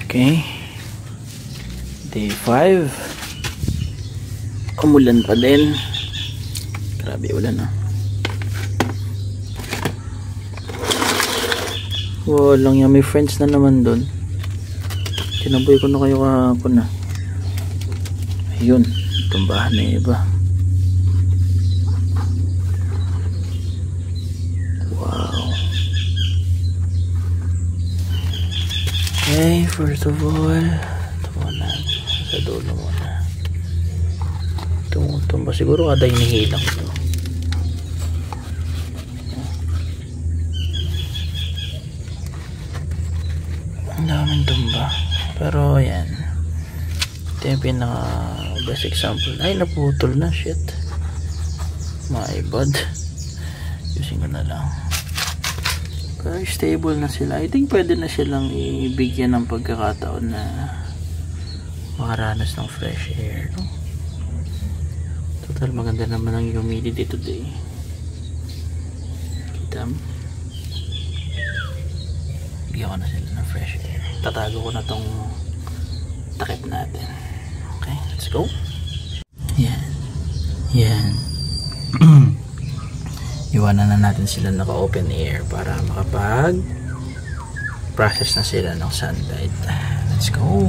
Okay. Day 5. Umulan pa din. Grabe ulan ah. Walang yummy friends na naman doon. Tinaboy ko na kayo kahapon na. Ayun, tumbahan na iba. Wow. Okay, first of all, ito muna. Sa dulo muna. Tumba siguro kada hinihilang ko. Ang daming tumba. Pero yan. Ito yung pinaka best example. Ay, naputol na. Shit. My bad. Using ko na lang. Pero stable na sila. I think pwede na silang ibigyan ng pagkakataon na makaranas ng fresh air. No? Total maganda naman ang humidity today. Kita mo? Bigyan ko na sila ng fresh air. Tatago ko na tong takip natin. Okay, let's go. Yan. Yan. Iwanan na natin sila naka open air para makapag process na sila ng sunlight. Let's go.